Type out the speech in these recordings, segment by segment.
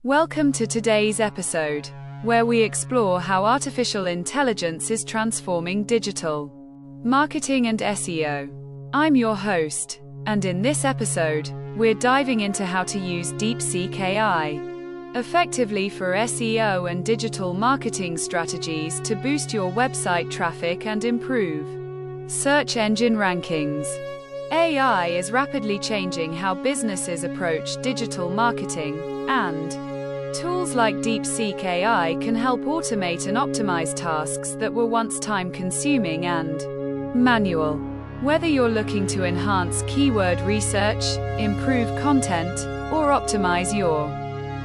Welcome to today's episode, where we explore how artificial intelligence is transforming digital marketing and SEO. I'm your host, and in this episode, we're diving into how to use DeepSeek AI effectively for SEO and digital marketing strategies to boost your website traffic and improve search engine rankings. AI is rapidly changing how businesses approach digital marketing, and tools like DeepSeek AI can help automate and optimize tasks that were once time-consuming and manual. Whether you're looking to enhance keyword research, improve content, or optimize your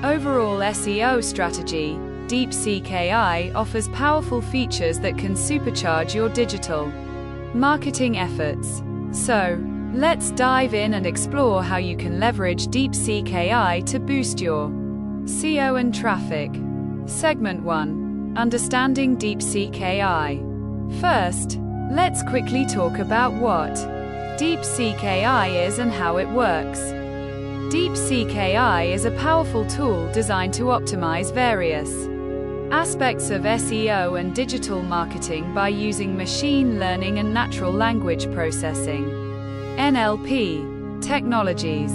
overall SEO strategy, DeepSeek AI offers powerful features that can supercharge your digital marketing efforts. So, let's dive in and explore how you can leverage DeepSeek AI to boost your SEO and traffic. Segment 1. Understanding DeepSeek AI. First, let's quickly talk about what DeepSeek AI is and how it works. DeepSeek AI is a powerful tool designed to optimize various aspects of SEO and digital marketing by using machine learning and natural language processing (NLP) technologies.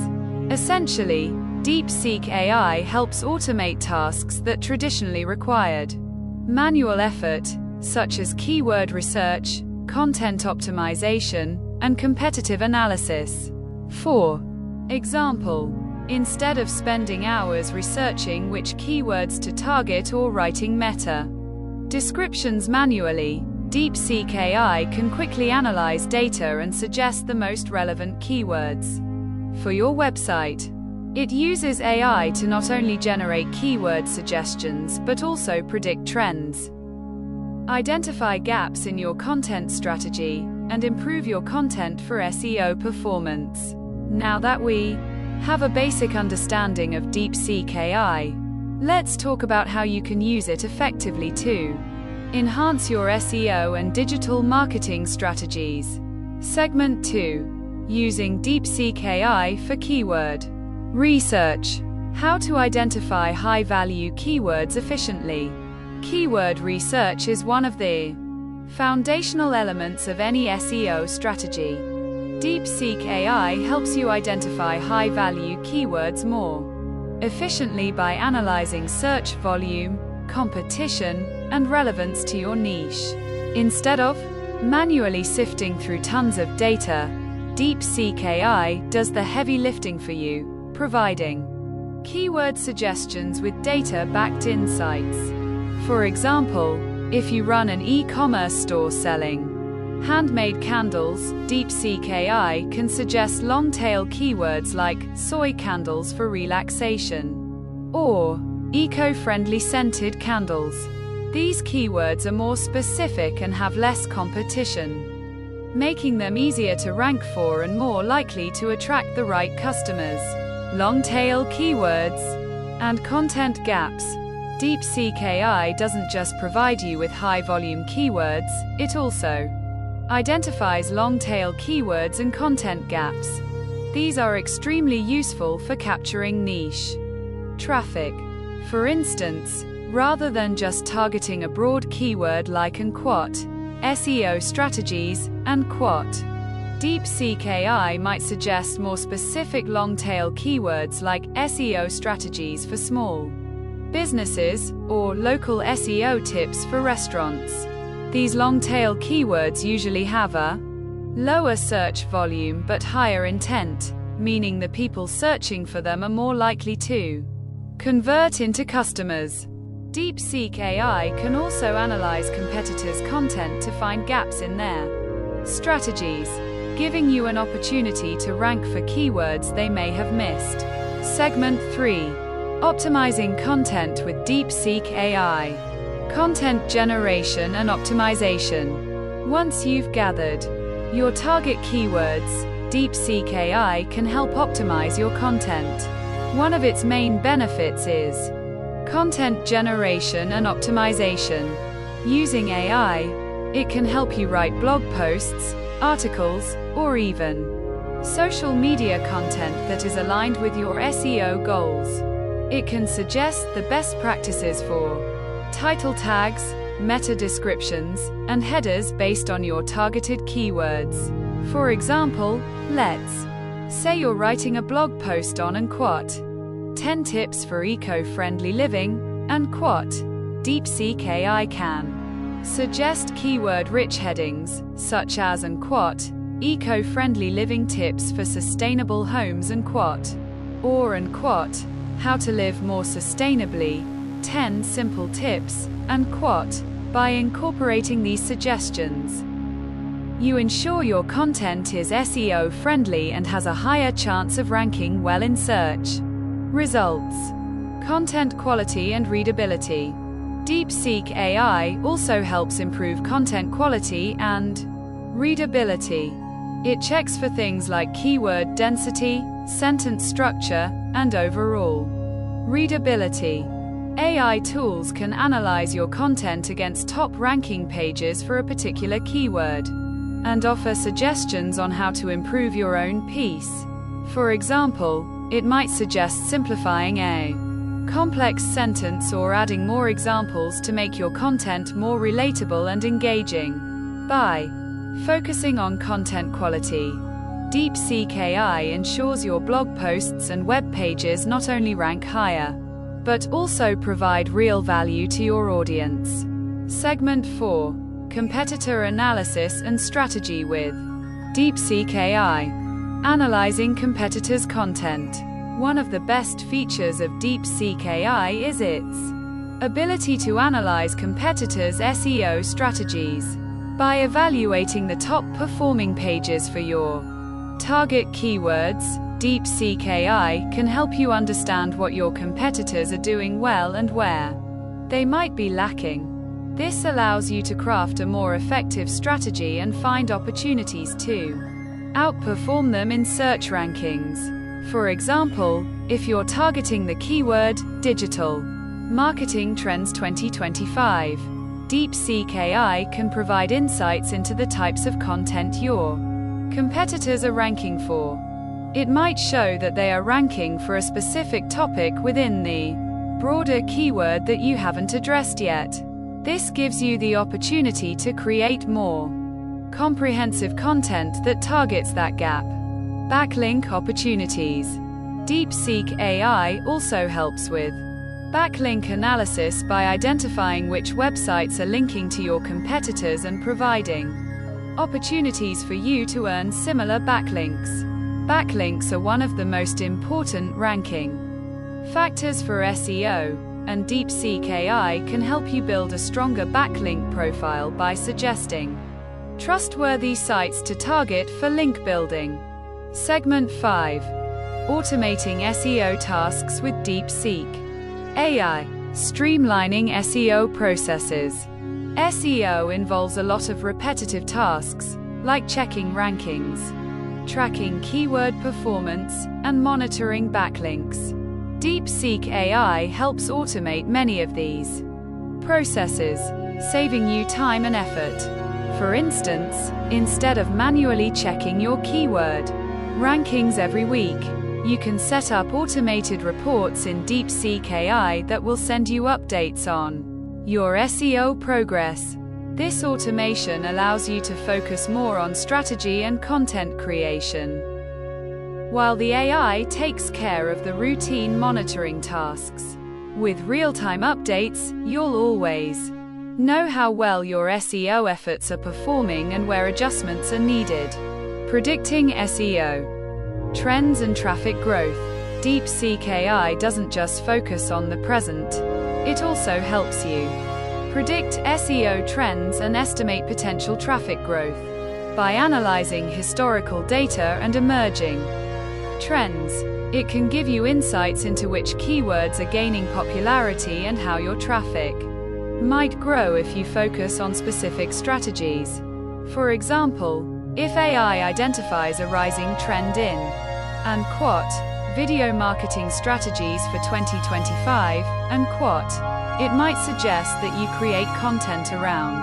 Essentially, DeepSeek AI helps automate tasks that traditionally required manual effort, such as keyword research, content optimization, and competitive analysis. For example, instead of spending hours researching which keywords to target or writing meta descriptions manually, DeepSeek AI can quickly analyze data and suggest the most relevant keywords for your website. It uses AI to not only generate keyword suggestions but also predict trends, identify gaps in your content strategy, and improve your content for SEO performance. Now that we have a basic understanding of DeepSeek AI, let's talk about how you can use it effectively to enhance your SEO and digital marketing strategies. Segment 2. Using DeepSeek AI for keyword research. How to identify high-value keywords efficiently. Keyword research is one of the foundational elements of any SEO strategy. DeepSeek AI helps you identify high-value keywords more efficiently by analyzing search volume, competition, and relevance to your niche. Instead of manually sifting through tons of data, DeepSeek AI does the heavy lifting for you, providing keyword suggestions with data-backed insights. For example, if you run an e-commerce store selling handmade candles, DeepSeek AI can suggest long-tail keywords like soy candles for relaxation or eco-friendly scented candles. These keywords are more specific and have less competition, making them easier to rank for and more likely to attract the right customers. Long-tail keywords and content gaps. DeepSeek AI doesn't just provide you with high-volume keywords, it also identifies long-tail keywords and content gaps. These are extremely useful for capturing niche traffic. For instance, rather than just targeting a broad keyword like and quote, SEO strategies, and quote, DeepSeek AI might suggest more specific long-tail keywords like SEO strategies for small businesses, or local SEO tips for restaurants. These long-tail keywords usually have a lower search volume but higher intent, meaning the people searching for them are more likely to convert into customers. DeepSeek AI can also analyze competitors' content to find gaps in their strategies, giving you an opportunity to rank for keywords they may have missed. Segment 3. Optimizing content with DeepSeek AI. Content generation and optimization. Once you've gathered your target keywords, DeepSeek AI can help optimize your content. One of its main benefits is content generation and optimization. Using AI, it can help you write blog posts, articles, or even social media content that is aligned with your SEO goals. It can suggest the best practices for title tags, meta descriptions, and headers based on your targeted keywords. For example, let's say you're writing a blog post on and quote 10 tips for eco-friendly living, and quote DeepSeek AI can suggest keyword-rich headings, such as and quote eco-friendly living tips for sustainable homes and quote or and quote how to live more sustainably, 10 simple tips, and quote. By incorporating these suggestions, you ensure your content is SEO friendly and has a higher chance of ranking well in search results. Content quality and readability. DeepSeek AI also helps improve content quality and readability. It checks for things like keyword density, sentence structure, and overall readability. AItools can analyze your content against top ranking pages for a particular keyword and offer suggestions on how to improve your own piece. For example, it might suggest simplifying a complex sentence or adding more examples to make your content more relatable and engaging. By focusing on content quality, DeepSeek AI ensures your blog posts and web pages not only rank higher, but also provide real value to your audience. Segment 4. Competitor Analysis and Strategy with DeepSeek AI. Analyzing competitors' content. One of the best features of DeepSeek AI is its ability to analyze competitors' SEO strategies. By evaluating the top performing pages for your target keywords, DeepSeek AI can help you understand what your competitors are doing well and where they might be lacking. This allows you to craft a more effective strategy and find opportunities to outperform them in search rankings. For example, if you're targeting the keyword digital marketing trends 2025, DeepSeek AI can provide insights into the types of content your competitors are ranking for. It might show that they are ranking for a specific topic within the broader keyword that you haven't addressed yet. This gives you the opportunity to create more comprehensive content that targets that gap. Backlink opportunities. DeepSeek AI also helps with backlink analysis by identifying which websites are linking to your competitors and providing opportunities for you to earn similar backlinks. Backlinks are one of the most important ranking factors for SEO, and DeepSeek AI can help you build a stronger backlink profile by suggesting trustworthy sites to target for link building. Segment 5. Automating SEO tasks with DeepSeek AI. Streamlining SEO processes. SEO involves a lot of repetitive tasks, like checking rankings, tracking keyword performance, and monitoring backlinks. DeepSeek AI helps automate many of these processes, saving you time and effort. For instance, instead of manually checking your keyword rankings every week, you can set up automated reports in DeepSeek AI that will send you updates on your SEO progress. This automation allows you to focus more on strategy and content creation, while the AI takes care of the routine monitoring tasks. With real-time updates, you'll always know how well your SEO efforts are performing and where adjustments are needed. Predicting SEO trends and traffic growth. DeepSeek AI doesn't just focus on the present, it also helps you predict SEO trends and estimate potential traffic growth. By analyzing historical data and emerging trends, it can give you insights into which keywords are gaining popularity and how your traffic might grow if you focus on specific strategies. For example, if AI identifies a rising trend in and quote video marketing strategies for 2025 and quote, it might suggest that you create content around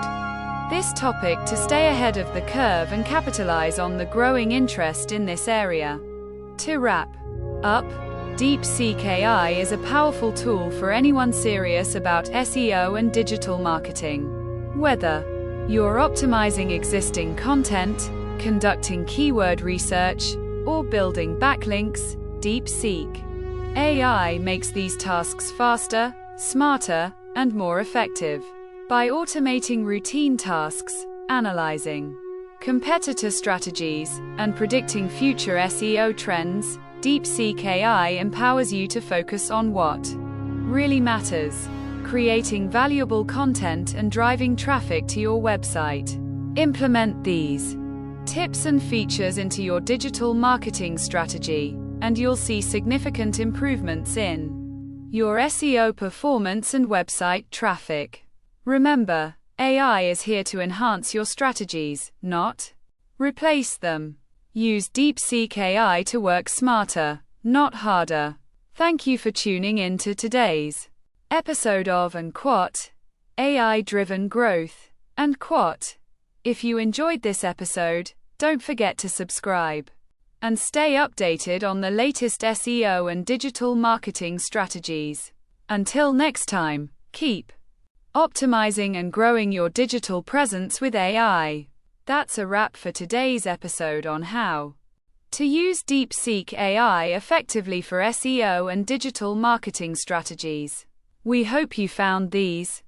this topic to stay ahead of the curve and capitalize on the growing interest in this area. To wrap up, DeepSeek AI is a powerful tool for anyone serious about SEO and digital marketing. Whether you're optimizing existing content, conducting keyword research, or building backlinks, DeepSeek AI makes these tasks faster, smarter, and more effective. By automating routine tasks, analyzing competitor strategies, and predicting future SEO trends, DeepSeek AI empowers you to focus on what really matters: creating valuable content and driving traffic to your website. Implement these tips and features into your digital marketing strategy, and you'll see significant improvements in your SEO performance and website traffic. Remember, AI is here to enhance your strategies, not replace them. Use DeepSeek AI to work smarter, not harder. Thank you for tuning in to today's episode of AI-driven growth. If you enjoyed this episode, don't forget to subscribe and stay updated on the latest SEO and digital marketing strategies. Until next time, keep optimizing and growing your digital presence with AI. That's a wrap for today's episode on how to use DeepSeek AI effectively for SEO and digital marketing strategies. We hope you found these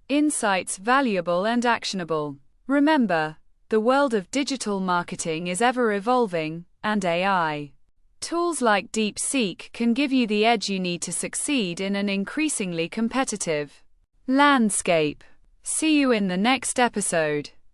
insights valuable and actionable. Remember, the world of digital marketing is ever evolving, and AI tools like DeepSeek can give you the edge you need to succeed in an increasingly competitive landscape. See you in the next episode.